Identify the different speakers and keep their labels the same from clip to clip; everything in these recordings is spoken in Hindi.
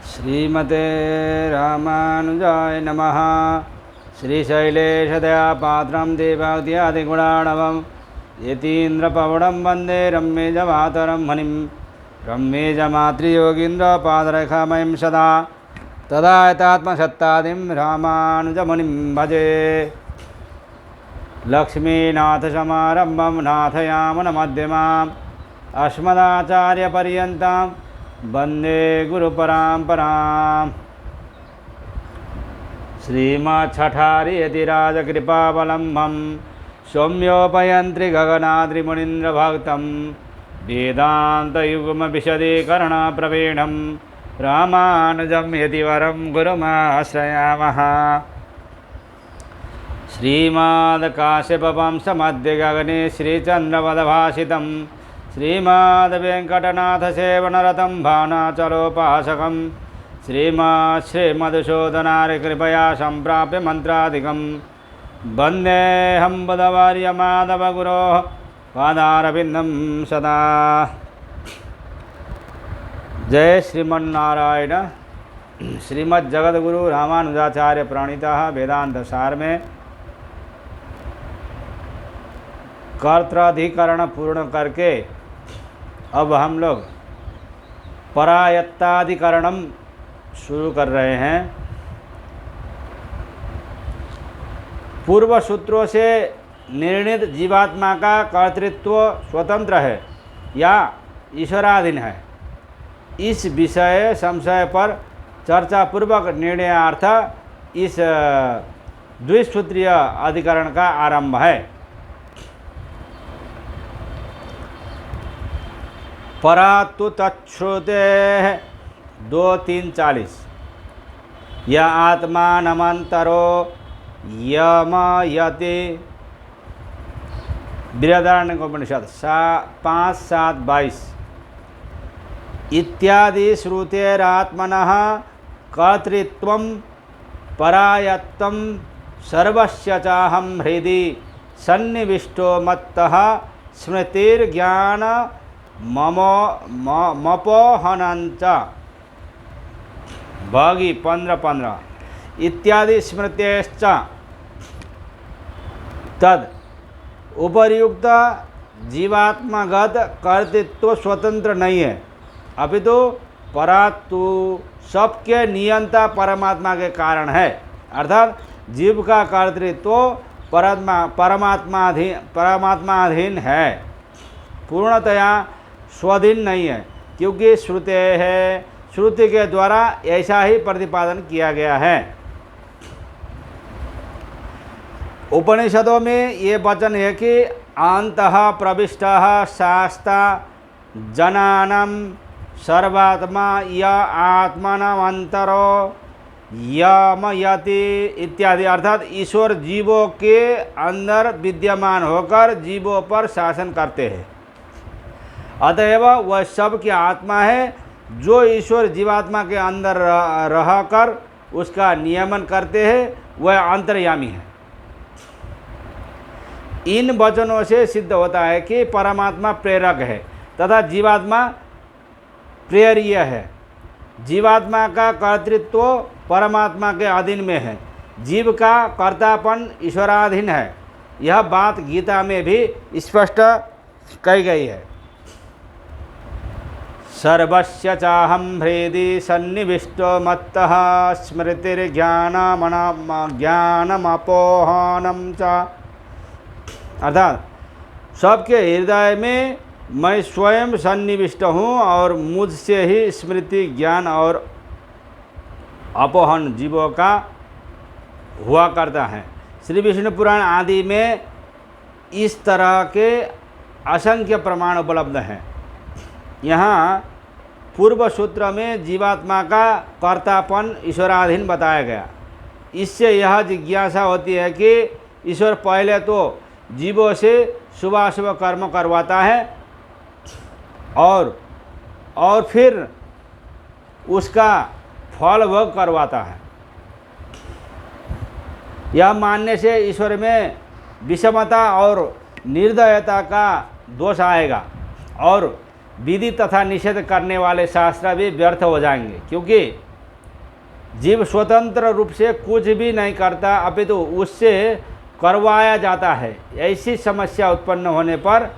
Speaker 1: श्रीमते रामानुजाय नमः। श्रीशैलेशदयापात्रं देवादिगुणाणवं यतीन्द्रपवनं वन्दे रम्यजमातरं मुनिं रम्यजमातृयोगीन्द्रपादरेखामयं सदा तदा यतात्मसत्तादिं रामानुजमुनिं भजे। लक्ष्मीनाथसमारम्भं नाथयामुनमध्यमाम् अस्मदाचार्यपर्यन्तां वन्दे गुरुपरम्पराम्। श्रीमच्छठारियतिराजकृपावलम्बं सौम्योपयन्त्रि गगनाद्रिमुनीन्द्रभक्तं वेदान्तयुग्मविशदीकरणप्रवीणं रामानुजं यतिवरं गुरुमाश्रयामः। श्रीमद्काश्यपवंशमध्ये गगने श्रीचन्द्रवदभासितं श्रीमद्वेङ्कटनाथसेवनरतं भावनाचलोपासकं श्रीमधुसूदनार्यकृपया सम्प्राप्य मन्त्रादिकं वन्देऽहं बुधवर्यमाधवगुरोः पादारविन्दं सदा। जय श्रीमन्नारायण। श्रीमद्जगद्गुरु रामानुजाचार्य प्रणीतः वेदांत सार में कर्त्राधिकरण पूर्ण करके अब हम लोग परायत्ताधिकरणम शुरू कर रहे हैं। पूर्व सूत्रों से निर्णित जीवात्मा का कर्तृत्व स्वतंत्र है या ईश्वराधीन है, इस विषय संशय पर चर्चा पूर्वक निर्णयार्थ इस द्विसूत्रीय अधिकरण का आरंभ है। परातु तच्छ्रुते 2:3-40 य आत्मानमन्तरो यमयति बृहदारण्यकोपनिषद 5:7-22 इत्यादि श्रुतेरात्मनः कर्तृत्वं परायत्तं सर्वस्य चाहं हृदि सन्निविष्टो मत्तः स्मृतिर्ज्ञान मपोहनञ्च भागी 15-15 इत्यादि स्मृतेश्च तद उपर्युक्त जीवात्मगत कर्तृत्व स्वतंत्र नहीं है, अपितु परातु सबके नियंता परमात्मा के कारण है। अर्थात जीव का कर्तृत्व परमात्माधीन है, पूर्णतया स्वाधीन नहीं है, क्योंकि श्रुति के द्वारा ऐसा ही प्रतिपादन किया गया है। उपनिषदों में ये वचन है कि अंतः प्रविष्टः शास्ता जनानां सर्वात्मा य आत्मनमन्तरो यमयति इत्यादि, अर्थात ईश्वर जीवों के अंदर विद्यमान होकर जीवों पर शासन करते हैं। अतएव वह सब की आत्मा है जो ईश्वर जीवात्मा के अंदर रहकर उसका नियमन करते हैं, वह अंतर्यामी है। इन वचनों से सिद्ध होता है कि परमात्मा प्रेरक है तथा जीवात्मा प्रेर्य है। जीवात्मा का कर्तृत्व परमात्मा के अधीन में है, जीव का कर्तापन ईश्वराधीन है। यह बात गीता में भी स्पष्ट कही गई है। सर्वस्य चाहं हृदि सन्निविष्टो मत्तः स्मृतिर्ज्ञानमपोहनं च, अर्थात सबके हृदय में मैं स्वयं सन्निविष्ट हूँ और मुझसे ही स्मृति ज्ञान और अपोहन जीवों का हुआ करता है। श्री विष्णु पुराण आदि में इस तरह के असंख्य प्रमाण उपलब्ध हैं। यहाँ पूर्व सूत्र में जीवात्मा का कर्तापन ईश्वराधीन बताया गया। इससे यह जिज्ञासा होती है कि ईश्वर पहले तो जीवों से शुभाशुभ कर्म करवाता है और फिर उसका फल भोग करवाता है। यह मानने से ईश्वर में विषमता और निर्दयता का दोष आएगा और विधि तथा निषेध करने वाले शास्त्र भी व्यर्थ हो जाएंगे, क्योंकि जीव स्वतंत्र रूप से कुछ भी नहीं करता, अपितु उससे करवाया जाता है। ऐसी समस्या उत्पन्न होने पर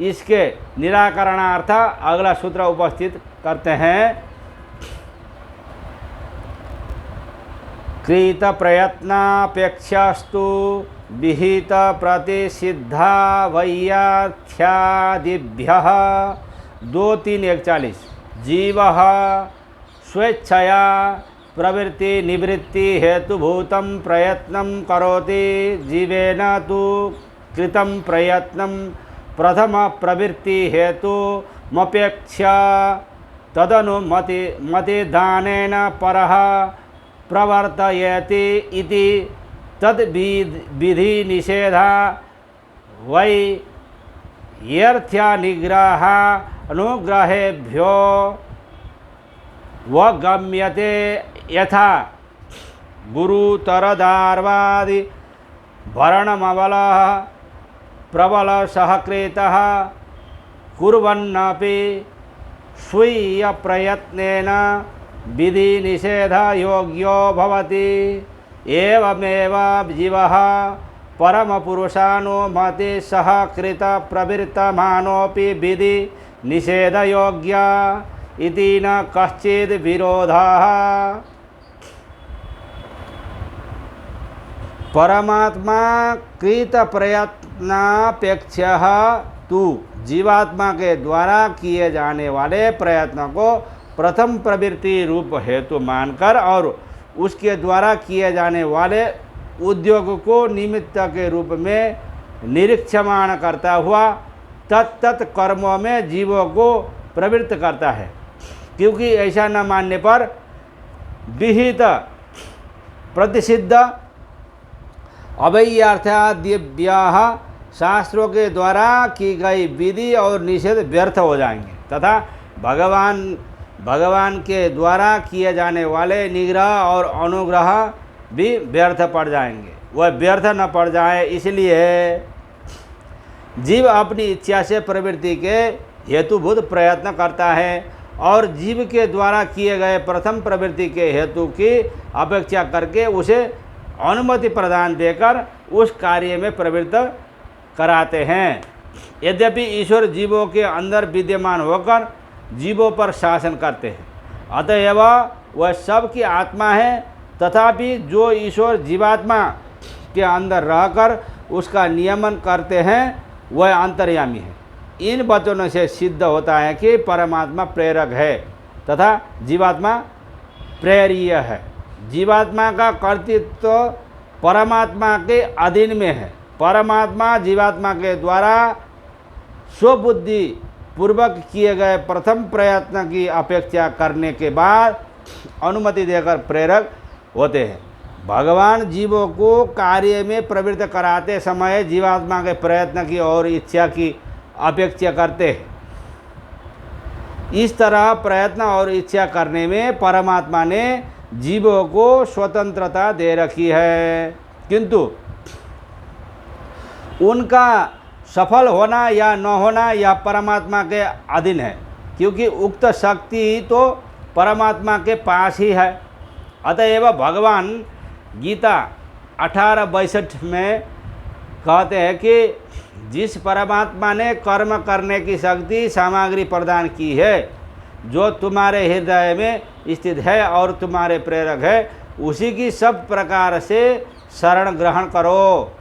Speaker 1: इसके निराकरणार्थ अगला सूत्र उपस्थित करते हैं। कृत प्रयत्नापेक्षास्तु विहित प्रतिसिद्धा वैयाख्यादिभ्यः 2-3-41 जीवः स्वेच्छया प्रवृत्ति निवृत्ति हेतुभूतं प्रयत्नं करोति। जीवेन तु कृतं प्रयत्नं प्रथम प्रवृत्ति हेतुमपेक्ष्य तदनुमतिदानेन परः प्रवर्तयति इति तद्विधि निषेधा वै यर्थ्यनिग्रह अनुग्रहेभ्यो वगम्यते। यथा गुरुतरदार्वादि भरणमबलः प्रबल सहकृतः कुर्वन्नपि स्वीय प्रयत्नेन विधि निषेध योग्यो भवति। एवमेव जीवः परमपुरुषानुमति सहकृत प्रवृत्तमानोऽपि विधि निषेध योग्य इति न कश्चिद् विरोधः। परमात्मा कृत प्रयत्नापेक्षः तु जीवात्मा के द्वारा किए जाने वाले प्रयत्न को प्रथम प्रवृत्ति रूप हेतु मानकर और उसके द्वारा किए जाने वाले उद्योग को निमित्त के रूप में निरीक्षमान करता हुआ तत्त कर्मों में जीवों को प्रवृत्त करता है। क्योंकि ऐसा न मानने पर विहित प्रतिसिद्ध अवैयार्थादिभ्यः शास्त्रों के द्वारा की गई विधि और निषेध व्यर्थ हो जाएंगे तथा भगवान के द्वारा किए जाने वाले निग्रह और अनुग्रह भी व्यर्थ पड़ जाएंगे। वह व्यर्थ न पड़ जाए इसलिए जीव अपनी इच्छा से प्रवृत्ति के हेतुभूत प्रयत्न करता है और जीव के द्वारा किए गए प्रथम प्रवृत्ति के हेतु की अपेक्षा करके उसे अनुमति प्रदान देकर उस कार्य में प्रवृत्त कराते हैं। यद्यपि ईश्वर जीवों के अंदर विद्यमान होकर जीवों पर शासन करते हैं, अतएव वह सबकी आत्मा है, तथापि जो ईश्वर जीवात्मा के अंदर रहकर उसका नियमन करते हैं वह अंतर्यामी है। इन वचनों से सिद्ध होता है कि परमात्मा प्रेरक है तथा जीवात्मा प्रेरिय है। जीवात्मा का कर्तृत्व परमात्मा के अधीन में है। परमात्मा जीवात्मा के द्वारा स्वबुद्धि पूर्वक किए गए प्रथम प्रयत्न की अपेक्षा करने के बाद अनुमति देकर प्रेरक होते हैं। भगवान जीवों को कार्य में प्रवृत्त कराते समय जीवात्मा के प्रयत्न की और इच्छा की अपेक्षा करते हैं। इस तरह प्रयत्न और इच्छा करने में परमात्मा ने जीवों को स्वतंत्रता दे रखी है, किंतु उनका सफल होना या न होना यह परमात्मा के अधीन है, क्योंकि उक्त शक्ति तो परमात्मा के पास ही है। अतएव भगवान गीता 18:62 में कहते हैं कि जिस परमात्मा ने कर्म करने की शक्ति सामग्री प्रदान की है, जो तुम्हारे हृदय में स्थित है और तुम्हारे प्रेरक है, उसी की सब प्रकार से शरण ग्रहण करो।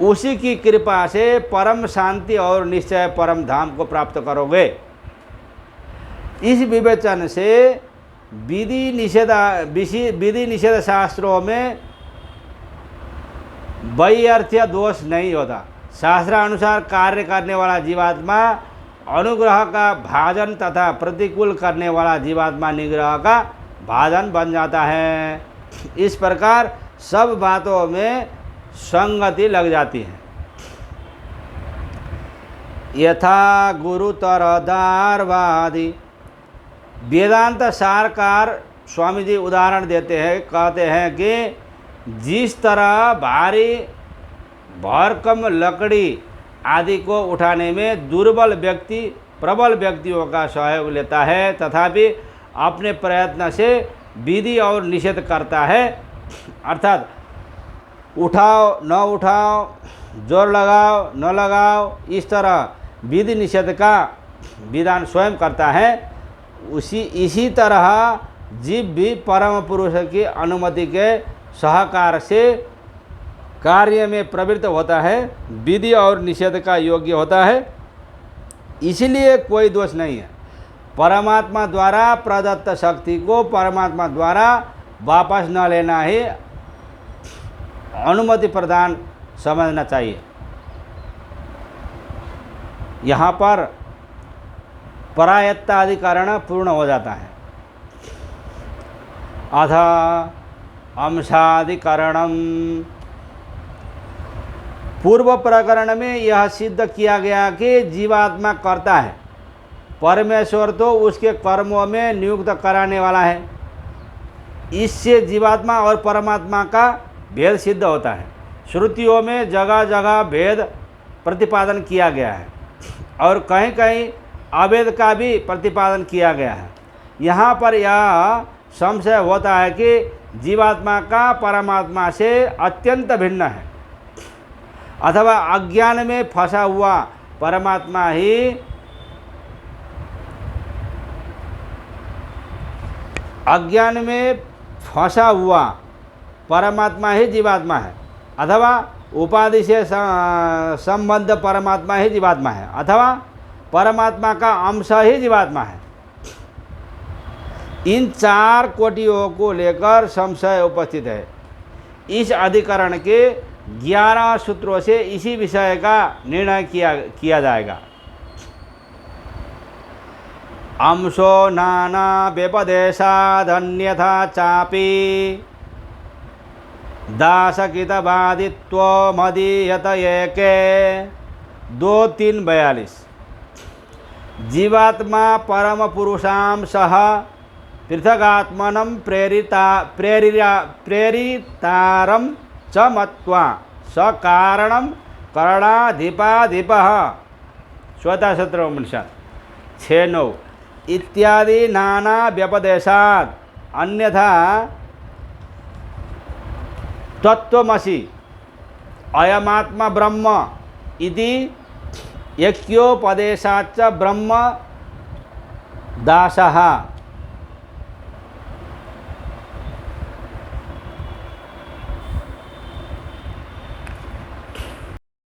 Speaker 1: उसी की कृपा से परम शांति और निश्चय परम धाम को प्राप्त करोगे। इस विवेचन से विधि निषेध शास्त्रों में वैयर्थ्य दोष नहीं होता। शास्त्रानुसार कार्य करने वाला जीवात्मा अनुग्रह का भाजन तथा प्रतिकूल करने वाला जीवात्मा निग्रह का भाजन बन जाता है। इस प्रकार सब बातों में संगति लग जाती है। यथा गुरुतरदारवादी वेदांत सारकार स्वामी जी उदाहरण देते हैं, कहते हैं कि जिस तरह भारी भरकम लकड़ी आदि को उठाने में दुर्बल व्यक्ति प्रबल व्यक्तियों का सहयोग लेता है, तथापि अपने प्रयत्न से विधि और निषेध करता है, अर्थात उठाओ न उठाओ, जोर लगाओ न लगाओ, इस तरह विधि निषेध का विधान स्वयं करता है। इसी तरह जीव भी परम पुरुष की अनुमति के सहकार से कार्य में प्रवृत्त होता है, विधि और निषेध का योग्य होता है। इसलिए कोई दोष नहीं है। परमात्मा द्वारा प्रदत्त शक्ति को परमात्मा द्वारा वापस न लेना ही अनुमति प्रदान समझना चाहिए। यहाँ पर परायत्ताधिकरण पूर्ण हो जाता है। अथ अंशाधिकरणम, पूर्व प्रकरण में यह सिद्ध किया गया कि जीवात्मा करता है, परमेश्वर तो उसके कर्मों में नियुक्त कराने वाला है। इससे जीवात्मा और परमात्मा का भेद सिद्ध होता है। श्रुतियों में जगह जगह भेद प्रतिपादन किया गया है और कहीं कहीं अभेद का भी प्रतिपादन किया गया है। यहाँ पर यह संशय होता है कि जीवात्मा का परमात्मा से अत्यंत भिन्न है, अथवा अज्ञान में फंसा हुआ परमात्मा ही जीवात्मा है, अथवा उपाधि से संबद्ध परमात्मा ही जीवात्मा है, अथवा परमात्मा का अंश ही जीवात्मा है। इन चार कोटियों को लेकर संशय उपस्थित है। इस अधिकरण के 11 सूत्रों से इसी विषय का निर्णय किया जाएगा। अंशो नाना व्यपदेशादन्यथा चापि दासकितबादित्व मदीयत एके 2:3-42। जीवात्मा परम पुरुषां सह पृथगात्मनं प्रेरितारं च मत्वा सकारणं करणाधिपाधिपः श्वेताशत्रोपनिषद 6:9 इत्यादि नाना व्यपदेशात् अन्यथा तत्त्वमसि अयमात्मा ब्रह्म इति ऐक्योपदेशाच्च ब्रह्म दासः